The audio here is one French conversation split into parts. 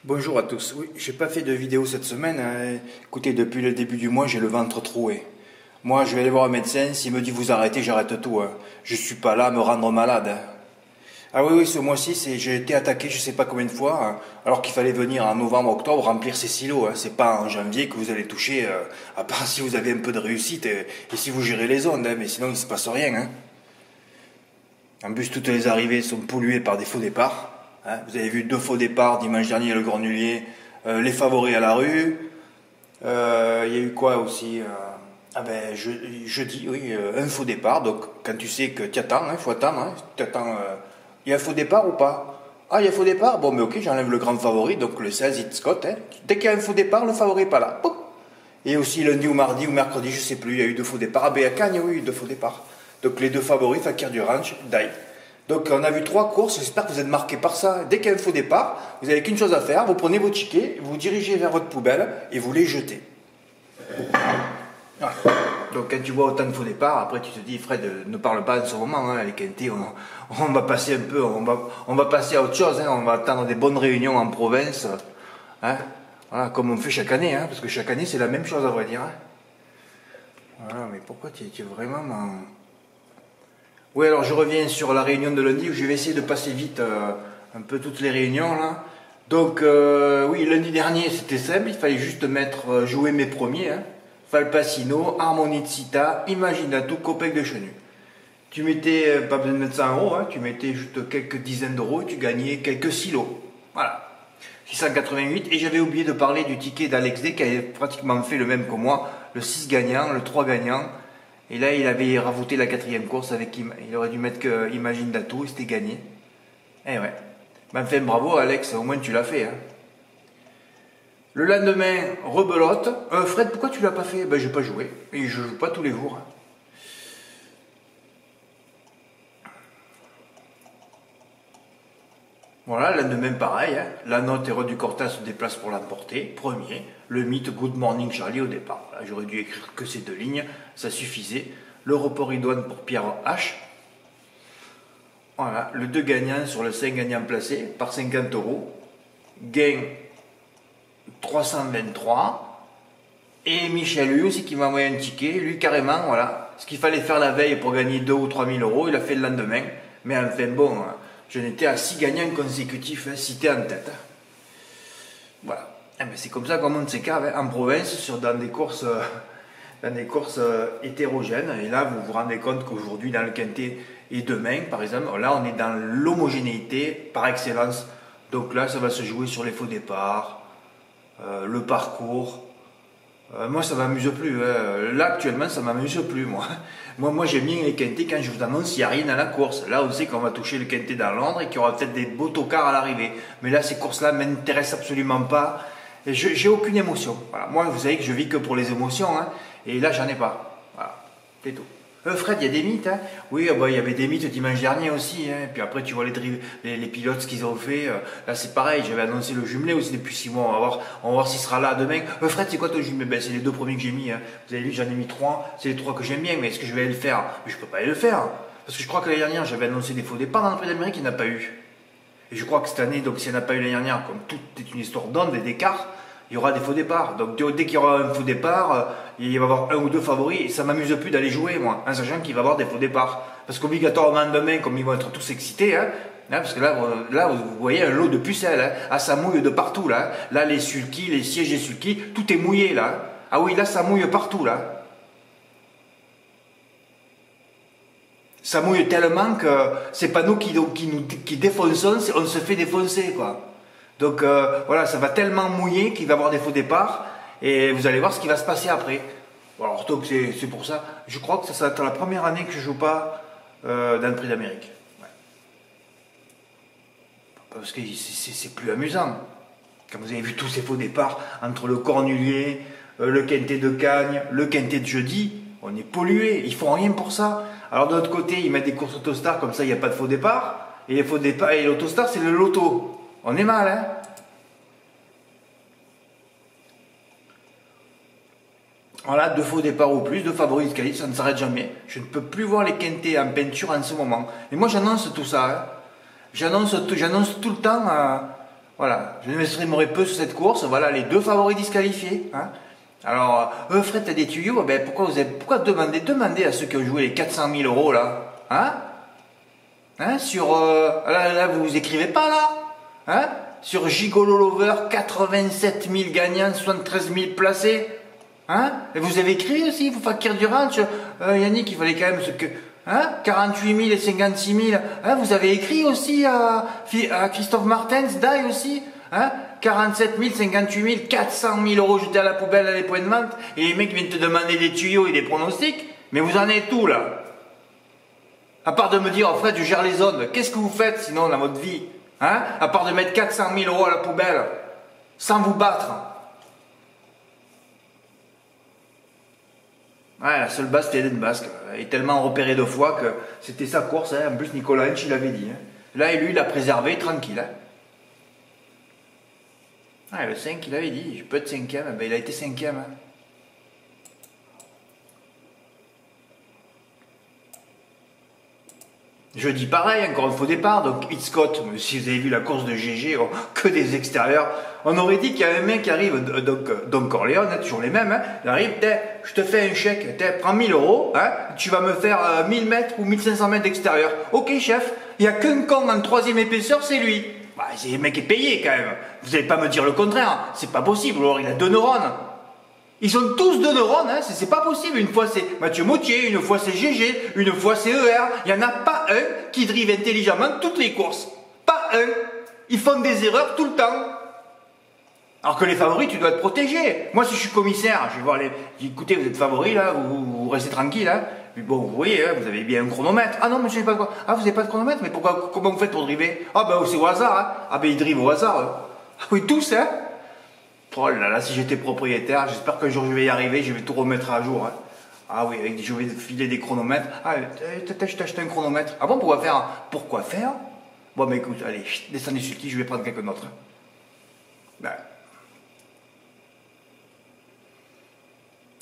Bonjour à tous. Oui, j'ai pas fait de vidéo cette semaine, hein. Écoutez, depuis le début du mois, j'ai le ventre troué. Moi, je vais aller voir un médecin. S'il me dit vous arrêtez, j'arrête tout, hein. Je suis pas là à me rendre malade, hein. Ah oui, ce mois-ci, j'ai été attaqué je sais pas combien de fois, hein, alors qu'il fallait venir en novembre, octobre remplir ces silos, hein. C'est pas en janvier que vous allez toucher, à part si vous avez un peu de réussite et si vous gérez les ondes, hein, mais sinon il se passe rien, hein. En plus, toutes les arrivées sont polluées par des faux départs. Hein. Vous avez vu 2 faux départs dimanche dernier à Le Grenouiller, les favoris à la rue. Il y a eu quoi aussi jeudi, oui, un faux départ. Donc, quand tu sais que tu attends, il faut attendre. Hein, il y a un faux départ ou pas? Ah, il y a un faux départ? Bon, mais ok, j'enlève le grand favori, donc le 16, Hit Scott. Hein. Dès qu'il y a un faux départ, le favori n'est pas là. Pouf. Et aussi lundi ou mardi ou mercredi, je sais plus, il y a eu 2 faux départs. Ah, ben à Cagnes, oui, 2 faux départs. Donc les 2 favoris, Fakir du Ranch, Dai. Donc on a vu 3 courses, j'espère que vous êtes marqués par ça. Dès qu'il y a un faux départ, vous n'avez qu'une chose à faire, vous prenez vos tickets, vous vous dirigez vers votre poubelle et vous les jetez. Voilà. Donc quand tu vois autant de faux départs, après tu te dis Fred, ne parle pas en ce moment, hein, les quintés, on va passer un peu, on va passer à autre chose, hein, on va attendre des bonnes réunions en province, hein, voilà, comme on fait chaque année, hein, parce que chaque année c'est la même chose à vrai dire. Hein. Voilà, mais pourquoi tu es vraiment... Oui, alors je reviens sur la réunion de lundi où je vais essayer de passer vite un peu toutes les réunions là. Donc oui, lundi dernier c'était simple, il fallait juste mettre jouer mes premiers, hein. Falpacino, Harmonie de Cita, Imaginato, Copec de Chenu. Tu mettais, pas besoin de mettre 100 €, hein, tu mettais juste quelques dizaines d'euros et tu gagnais quelques silos. Voilà. 688, et j'avais oublié de parler du ticket d'Alex D qui avait pratiquement fait le même que moi, le 6 gagnant, le 3 gagnant. Et là, il avait rajouté la 4e course avec il aurait dû mettre que Imagine Dato et c'était gagné. Eh ouais. Ben, enfin, bravo Alex, au moins tu l'as fait. Hein. Le lendemain, rebelote. Fred, pourquoi tu l'as pas fait? Ben, j'ai pas joué. Et je joue pas tous les jours. Voilà, le lendemain pareil. Hein. La note Héros du Corta se déplace pour l'emporter. Premier. Le mythe Good Morning Charlie au départ. J'aurais dû écrire que ces 2 lignes, ça suffisait. Le report idoine pour Pierre H. Voilà, le 2 gagnant sur le 5 gagnant placé par 50 €. Gain 323. Et Michel, lui aussi, qui m'a envoyé un ticket. Lui, carrément, voilà. Ce qu'il fallait faire la veille pour gagner 2 ou 3 000 €, il a fait le lendemain. Mais enfin, bon, je n'étais à 6 gagnants consécutifs, hein, cité en tête. Voilà. Eh ben, c'est comme ça qu'on monte ses caves, hein, en province, dans des courses hétérogènes. Et là, vous vous rendez compte qu'aujourd'hui, dans le quintet et demain, par exemple, là, on est dans l'homogénéité par excellence. Donc là, ça va se jouer sur les faux départs, le parcours. Moi, ça m'amuse plus. Hein. Là, actuellement, ça m'amuse plus, moi. Moi, j'aime bien les quintés quand je vous annonce qu'il n'y a rien à la course. Là, on sait qu'on va toucher le quintet dans Londres et qu'il y aura peut-être des beaux tocards à l'arrivée. Mais là, ces courses-là ne m'intéressent absolument pas. Et j'ai aucune émotion. Voilà. Moi, vous savez que je vis que pour les émotions. Hein. Et là, j'en ai pas. Voilà. C'est tout. Fred, il y a des mythes. Hein. Oui, bah, il y avait des mythes dimanche dernier aussi. Hein. Puis après, tu vois les pilotes, ce qu'ils ont fait. Là, c'est pareil. J'avais annoncé le jumelé aussi depuis 6 mois. On va voir s'il sera là demain. Fred, c'est quoi ton jumelé? Ben, c'est les 2 premiers que j'ai mis. Hein. Vous avez vu, j'en ai mis 3. C'est les 3 que j'aime bien. Mais est-ce que je vais aller le faire? Mais je peux pas aller le faire. Parce que je crois que l'année dernière, j'avais annoncé des faux départs dans le Prix d'Amérique. Il n'y en a pas eu. Et je crois que cette année, donc s'il n'y en a pas eu l'année dernière, comme tout est une histoire d'onde et d'écart, il y aura des faux départs. Donc dès qu'il y aura un faux départ, il va y avoir 1 ou 2 favoris. Et ça ne m'amuse plus d'aller jouer, moi, en sachant qu'il va y avoir des faux départs. Parce qu'obligatoirement demain, comme ils vont être tous excités, hein, parce que là, vous voyez un lot de pucelles. Hein, ah, ça mouille de partout, là. Là, les sulky, les sièges et sulky, tout est mouillé, là. Ah oui, là, ça mouille partout, là. Ça mouille tellement que c'est pas nous qui défonçons, on se fait défoncer, quoi. Donc voilà, ça va tellement mouiller qu'il va y avoir des faux départs et vous allez voir ce qui va se passer après. Bon, alors donc c'est pour ça, je crois que ça va être la première année que je joue pas dans le Prix d'Amérique. Ouais. Parce que c'est plus amusant. Quand vous avez vu tous ces faux départs entre le Cornulier, le quintet de Cagnes, le quintet de jeudi, on est pollué, ils font rien pour ça. Alors de l'autre côté, ils mettent des courses autostars, comme ça il n'y a pas de faux départ. Et les faux départs, et l'autostar c'est le loto. On est mal, hein? Voilà, 2 faux départs ou plus, 2 favoris de qualité, ça ne s'arrête jamais. Je ne peux plus voir les quintés en peinture en ce moment. Et moi j'annonce tout ça. Hein. J'annonce tout le temps Voilà, je m'exprimerai peu sur cette course. Voilà, les 2 favoris disqualifiés. Hein. Alors, Fred, t'as des tuyaux, ben, pourquoi demander à ceux qui ont joué les 400 000 euros là, hein, hein, sur, là, vous écrivez pas là, hein, sur Gigolo Lover, 87 000 gagnants, 73 000 placés, hein, et vous avez écrit aussi, vous Fakir Durand, Yannick, il fallait quand même ce que, hein, 48 000 et 56 000, hein, vous avez écrit aussi à Christophe Martens, Dai aussi, hein, 47 000, 58 000, 400 000 euros jetés à la poubelle à les points de vente, et les mecs viennent te demander des tuyaux et des pronostics, mais vous en êtes où là? À part de me dire, oh Fred, je gère les zones, qu'est-ce que vous faites sinon dans votre vie? Hein? À part de mettre 400 000 euros à la poubelle, sans vous battre. Ouais, la seule base, c'était Eden Basque. Il est tellement repéré 2 fois que c'était sa course. Hein. En plus, Nicolas Hench, il l'avait dit. Hein. Là, lui, il a préservé, tranquille. Hein. Ah, le 5, il avait dit, je peux être 5e. Ben, il a été 5e. Hein. Je dis pareil, encore un faux départ, donc Hitchcock, si vous avez vu la course de GG, oh, que des extérieurs, on aurait dit qu'il y a un mec qui arrive, donc Corleone, hein, toujours les mêmes, hein, il arrive, je te fais un chèque, prends 1000 euros, hein, tu vas me faire 1000 mètres ou 1500 mètres d'extérieur. Ok chef, il n'y a qu'un con en 3e épaisseur, c'est lui. Bah, c'est le mec qui est payé quand même, vous n'allez pas me dire le contraire, c'est pas possible, alors il a 2 neurones. Ils sont tous 2 neurones, hein, c'est pas possible. Une fois c'est Mathieu Mautier, une fois c'est GG, une fois c'est ER. Il n'y en a pas un qui drive intelligemment toutes les courses. Pas un. Ils font des erreurs tout le temps. Alors que les favoris, tu dois te protéger. Moi, si je suis commissaire, je vais voir les... Écoutez, vous êtes favoris là, vous restez tranquille. Hein. Puis bon, vous voyez, hein, vous avez bien un chronomètre. Ah non, mais je sais pas quoi. Ah, vous n'avez pas de chronomètre, mais pourquoi, comment vous faites pour driver? Ah ben c'est au hasard. Hein. Ah ben ils drivent au hasard. Ah oui, tous, hein. Oh là là, si j'étais propriétaire, j'espère qu'un jour je vais y arriver, je vais tout remettre à jour. Hein. Ah oui, je vais filer des chronomètres. Ah, je t'ai acheté un chronomètre. Ah bon, pourquoi faire? Pourquoi faire? Bon, mais écoute, allez, descendez sur le qui, je vais prendre quelqu'un d'autre. Ben.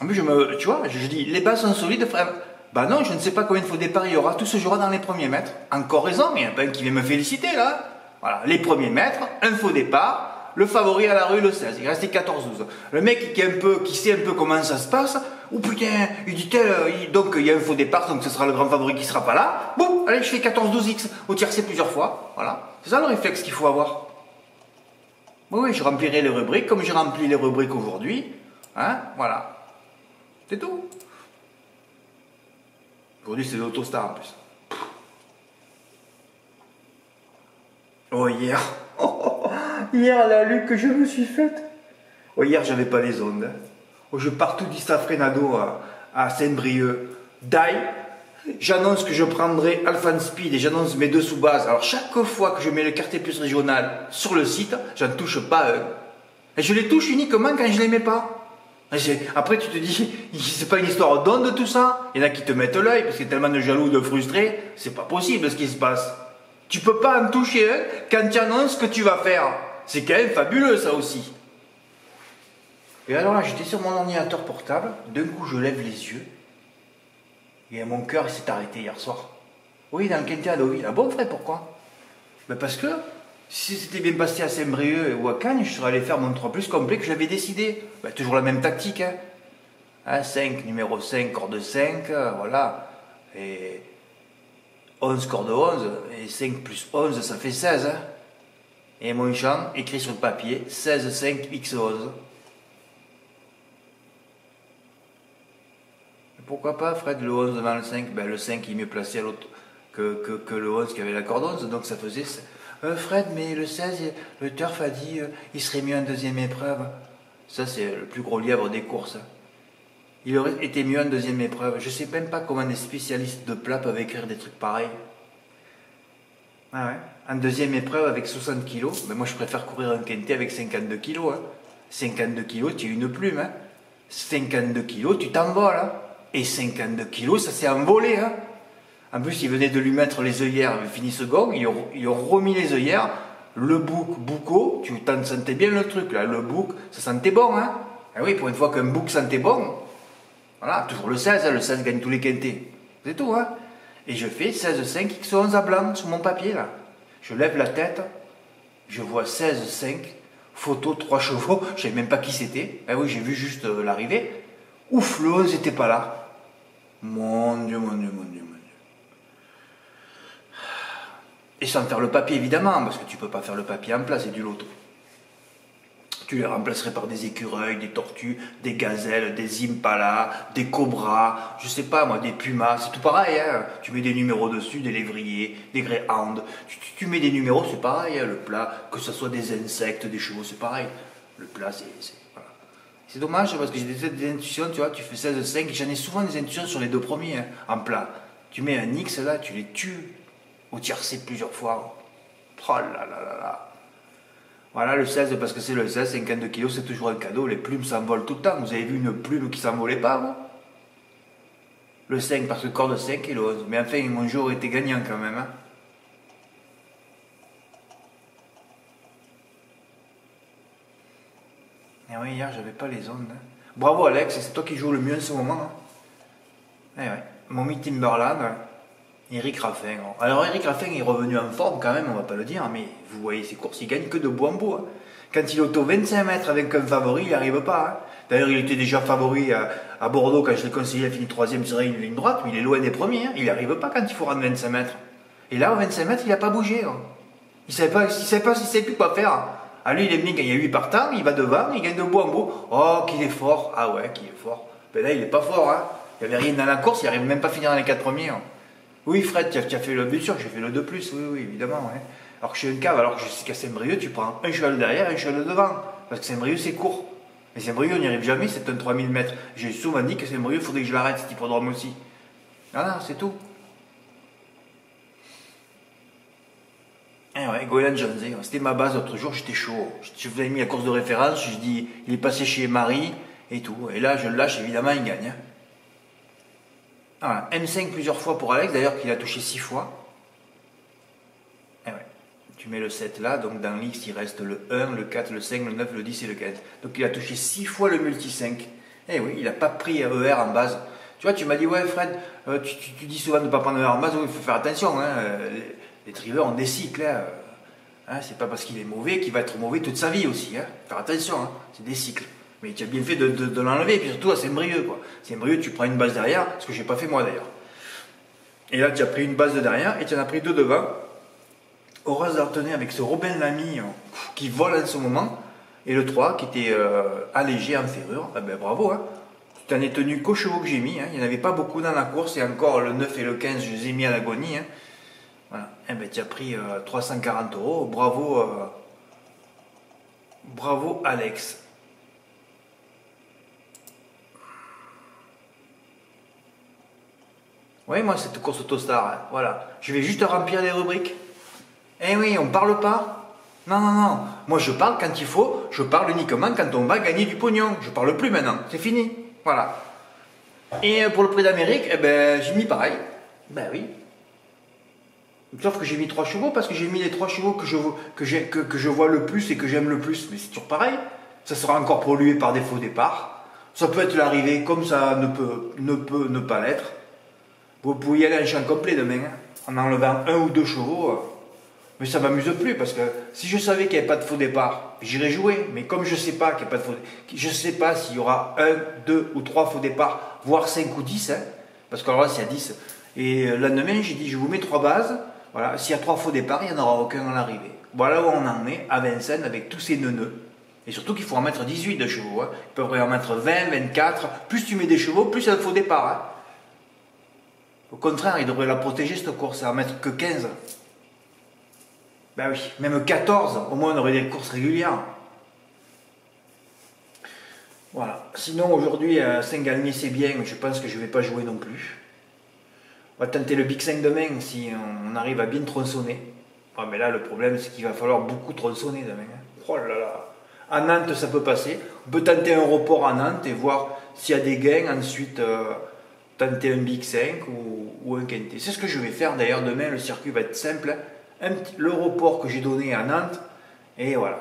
En plus, tu vois, je dis, les bases sont solides, frère. Bah non, je ne sais pas combien de faux départ il y aura. Tout se jouera dans les premiers mètres. Encore raison, mais il y en a pas un qui vient me féliciter, là. Voilà, les premiers mètres, un faux départ. Le favori à la rue, le 16. Il restait 14-12. Le mec qui sait un peu comment ça se passe, oh putain, il dit donc il y a un faux départ, donc ce sera le grand favori qui sera pas là. Bon, allez, je fais 14-12X au tiercé plusieurs fois. Voilà. C'est ça le réflexe qu'il faut avoir. Oui, je remplirai les rubriques comme j'ai rempli les rubriques aujourd'hui. Hein, voilà. C'est tout. Aujourd'hui, c'est l'Autostar en plus. Oh, hier. Hier, la lutte que je me suis faite. Oh, hier, j'avais pas les ondes. Hein. Oh, je pars tout d'Istafrenado à Saint-Brieuc. Dai, j'annonce que je prendrai Alpha Speed et j'annonce mes 2 sous-bases. Alors, chaque fois que je mets le quartier plus régional sur le site, j'en touche pas un. Et je les touche uniquement quand je les mets pas. Après, tu te dis, c'est pas une histoire d'onde tout ça. Il y en a qui te mettent l'œil parce qu'il y a tellement de jaloux, de frustrés. C'est pas possible ce qui se passe. Tu peux pas en toucher un quand tu annonces ce que tu vas faire. C'est quand même fabuleux ça aussi. Et alors là, j'étais sur mon ordinateur portable, d'un coup je lève les yeux, et mon cœur s'est arrêté hier soir. Oui, dans le Quintet à Deauville. Ah bon frère, pourquoi? Ben parce que si c'était bien passé à Saint-Brieuc ou à Cannes, je serais allé faire mon 3+ complet que j'avais décidé. Ben, toujours la même tactique. Hein. 5, numéro 5, corde 5, voilà. Et 11, corde 11, et 5 plus 11, ça fait 16. Hein. Et mon champ, écrit sur le papier, 16, 5, X11. Pourquoi pas, Fred, le 11 devant le 5? Ben, le 5 il est mieux placé à l'autre que le 11 qui avait la corde 11, donc ça faisait... Fred, mais le 16, le turf a dit il serait mieux en 2e épreuve. Ça, c'est le plus gros lièvre des courses. Il aurait été mieux en 2e épreuve. Je sais même pas comment des spécialistes de plat peuvent écrire des trucs pareils. Ah ouais. En 2e épreuve avec 60 kilos, ben moi je préfère courir un quintet avec 52 kilos. Hein. 52 kilos, tu es une plume. Hein. 52 kilos, tu t'envoles. Hein. Et 52 kilos, ça s'est envolé. Hein. En plus, ils venaient de lui mettre les œillères, il finit second, ils ont remis les œillères. Le bouc, bouco, tu t'en sentais bien le truc là. Le bouc, ça sentait bon. Hein. Et oui, pour une fois qu'un bouc sentait bon, voilà, toujours le 16, hein, le 16 gagne tous les quintets. C'est tout. Hein. Et je fais 16-5 X11 à blanc sur mon papier là. Je lève la tête, je vois 16-5, photo 3 chevaux, je savais même pas qui c'était. Ah oui, j'ai vu juste l'arrivée. Ouf, le 11 n'était pas là. Mon Dieu, mon Dieu, mon Dieu, mon Dieu. Et sans faire le papier évidemment, parce que tu peux pas faire le papier en place, c'est du loto. Tu les remplacerais par des écureuils, des tortues, des gazelles, des impalas, des cobras, je sais pas moi, des pumas, c'est tout pareil. Hein. Tu mets des numéros dessus, des lévriers, des greyhounds. Tu mets des numéros, c'est pareil. Hein. Le plat, que ce soit des insectes, des chevaux, c'est pareil. Le plat, voilà. C'est dommage parce que j'ai des intuitions, tu vois, tu fais 16-5 et j'en ai souvent des intuitions sur les deux premiers hein, en plat. Tu mets un X là, tu les tues au tiercé plusieurs fois. Oh là là là là. Voilà, le 16, parce que c'est le 16, 52 kilos, c'est toujours un cadeau. Les plumes s'envolent tout le temps. Vous avez vu une plume qui s'envolait pas, vous? Le 5, parce que corde 5 et le 11. Mais enfin, mon jeu aurait été gagnant quand même. Hein. Et oui, hier, j'avais pas les ondes. Hein. Bravo, Alex, c'est toi qui joues le mieux en ce moment. Hein. Eh ouais. Mommy Timberland, ouais. Eric Raffin. Alors Eric Raffin est revenu en forme quand même, on va pas le dire, mais vous voyez ses courses, il gagne que de bout en bout. Hein. Quand il est auto 25 mètres avec un favori, il n'y arrive pas. Hein. D'ailleurs, il était déjà favori à Bordeaux quand je l'ai conseillé, il a fini 3ème sur une ligne droite, mais il est loin des premiers. Hein. Il n'y arrive pas quand il faut rendre 25 mètres. Et là, au 25 mètres, il n'a pas bougé. Hein. Il ne savait plus quoi faire. Ah, lui, il est venu quand il y a 8 partants, il va devant, il gagne de bout en bout. Oh, qu'il est fort. Ah ouais, qu'il est fort. Ben là, il n'est pas fort. Hein. Il n'y avait rien dans la course, il n'arrive même pas à finir dans les 4 premiers. Hein. Oui, Fred, tu as fait le but sûr, j'ai fait le 2+, oui, évidemment. Ouais. Alors que je suis une cave, alors que je sais qu'à Saint-Brieuc, tu prends un cheval derrière et un cheval devant. Parce que Saint-Brieuc, c'est court. Mais Saint-Brieuc, on n'y arrive jamais, c'est un 3000 mètres. J'ai souvent dit que Saint-Brieuc, il faudrait que je l'arrête, cet hippodrome aussi. Voilà, c'est tout. Eh ouais, Goyan Jones, c'était ma base l'autre jour, j'étais chaud. Je vous avais mis la course de référence, je dis, il est passé chez Marie et tout. Et là, je le lâche, évidemment, il gagne. Hein. Voilà, M5 plusieurs fois pour Alex, d'ailleurs qu'il a touché 6 fois. Eh ouais, tu mets le 7 là, donc dans l'X il reste le 1, le 4, le 5, le 9, le 10 et le 15. Donc il a touché 6 fois le multi 5. Eh oui, il n'a pas pris ER en base. Tu vois, tu m'as dit, ouais Fred, tu dis souvent de ne pas prendre ER en base, il faut faire attention. Hein. Les drivers ont des cycles. Hein. Hein, c'est pas parce qu'il est mauvais qu'il va être mauvais toute sa vie aussi. Hein. Faire attention, hein. C'est des cycles. Mais tu as bien fait de l'enlever, et puis surtout à Saint-Brieuc. Saint-Brieuc, tu prends une base derrière, ce que j'ai pas fait moi d'ailleurs. Et là, tu as pris une base de derrière et tu en as pris 2 devant. Horace d'Artenay avec ce Robin Lamy qui vole en ce moment. Et le 3 qui était allégé en ferrure. Ah ben bravo, hein. Tu t'en es tenu qu'aux chevaux que j'ai mis. Hein. Il n'y en avait pas beaucoup dans la course. Et encore le 9 et le 15, je les ai mis à l'agonie. Hein. Voilà. Et ben tu as pris 340 €. Bravo, bravo Alex. Oui, moi, cette course Autostar, hein, voilà. Je vais juste remplir les rubriques. Eh oui, on parle pas. Non, non, non. Moi, je parle quand il faut. Je parle uniquement quand on va gagner du pognon. Je parle plus maintenant. C'est fini. Voilà. Et pour le prix d'Amérique, eh ben, j'ai mis pareil. Ben oui. Sauf que j'ai mis 3 chevaux parce que j'ai mis les 3 chevaux que je vois le plus et que j'aime le plus. Mais c'est toujours pareil. Ça sera encore pollué par des faux départs. Ça peut être l'arrivée comme ça ne peut ne pas l'être. Vous pouvez y aller en champ complet demain, hein, en enlevant 1 ou 2 chevaux. Mais ça ne m'amuse plus, parce que si je savais qu'il n'y avait pas de faux départ, j'irais jouer. Mais comme je ne sais pas qu'il n'y a pas de faux départ, je ne sais pas s'il y aura 1, 2 ou 3 faux départs, voire 5 ou 10, hein, parce que alors là, c'est à 10. Et le lendemain, j'ai dit, je vous mets 3 bases. Voilà, s'il y a 3 faux départs, il n'y en aura aucun à l'arrivée. Voilà où on en est, à Vincennes, avec tous ces neuneux. Et surtout qu'il faut en mettre 18 de chevaux. Hein. Ils peuvent en mettre 20, 24. Plus tu mets des chevaux, plus il y a de faux départ. Hein. Au contraire, il devrait la protéger cette course, à en mettre que 15. Ben oui, même 14, au moins on aurait des courses régulières. Voilà. Sinon aujourd'hui, Saint-Galmier c'est bien, mais je pense que je ne vais pas jouer non plus. On va tenter le Big 5 demain si on arrive à bien tronçonner. Ah, mais là le problème c'est qu'il va falloir beaucoup tronçonner demain. Hein. Oh là là. À Nantes ça peut passer. On peut tenter un report à Nantes et voir s'il y a des gains ensuite. Tenter un Big 5 ou un quintet. C'est ce que je vais faire d'ailleurs demain, le circuit va être simple. Le report que j'ai donné à Nantes, et voilà.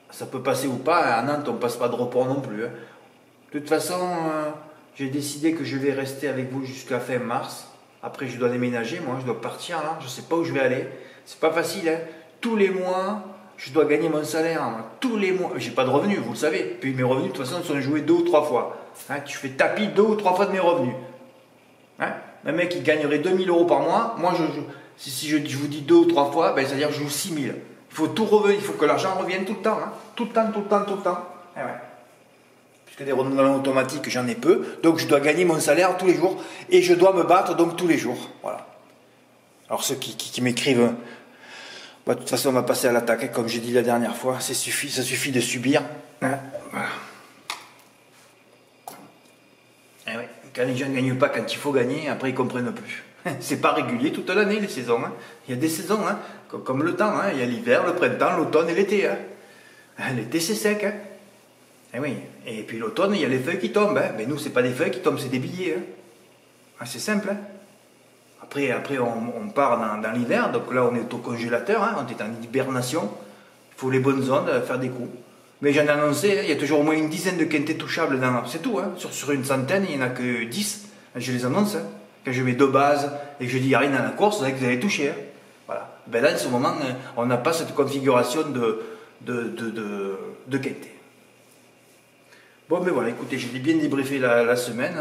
Ça peut passer ou pas, à Nantes on ne passe pas de report non plus. Hein. De toute façon, j'ai décidé que je vais rester avec vous jusqu'à fin mars. Après je dois déménager, moi je dois partir là, je ne sais pas où je vais aller. C'est pas facile, hein. Tous les mois, Je dois gagner mon salaire tous les mois. J'ai pas de revenus, vous le savez. Puis mes revenus, de toute façon, sont joués 2 ou 3 fois. Hein, tu fais tapis 2 ou 3 fois de mes revenus. Hein, un mec qui gagnerait 2000 euros par mois, moi, si je vous dis 2 ou 3 fois, ben, c'est-à-dire que je joue 6000. Il faut tout revenir, il faut que l'argent revienne tout le temps. Hein, tout le temps, tout le temps, tout le temps. Eh ouais. Puisque des renouvellements automatiques, j'en ai peu. Donc, je dois gagner mon salaire tous les jours. Et je dois me battre donc tous les jours. Voilà. Alors, ceux qui m'écrivent... Bah, de toute façon, on va passer à l'attaque, hein, comme j'ai dit la dernière fois. Ça suffit de subir. Hein, voilà. Eh ouais, quand les gens ne gagnent pas quand il faut gagner, après ils ne comprennent plus. C'est pas régulier toute l'année, les saisons. Hein. Il y a des saisons, hein, comme le temps. Hein. Il y a l'hiver, le printemps, l'automne et l'été. Hein. L'été, c'est sec. Hein. Eh oui. Et puis l'automne, il y a les feuilles qui tombent. Hein. Mais nous, c'est pas des feuilles qui tombent, c'est des billets. Hein. Ah, c'est simple. Hein. Après on part dans l'hiver, donc là on est au congélateur, hein, on est en hibernation, il faut les bonnes ondes, faire des coups. Mais j'en ai annoncé, il y a toujours au moins une dizaine de quintés touchables, c'est tout, hein. Sur une centaine, il n'y en a que 10, je les annonce. Hein. Quand je mets 2 bases et que je dis il n'y a rien dans la course, vous savez que vous allez toucher. Hein. Voilà. Ben là, en ce moment, on n'a pas cette configuration de quintés. Bon, mais voilà, écoutez, j'ai bien débriefé la semaine.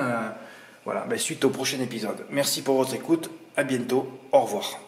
Voilà, ben suite au prochain épisode. Merci pour votre écoute, à bientôt, au revoir.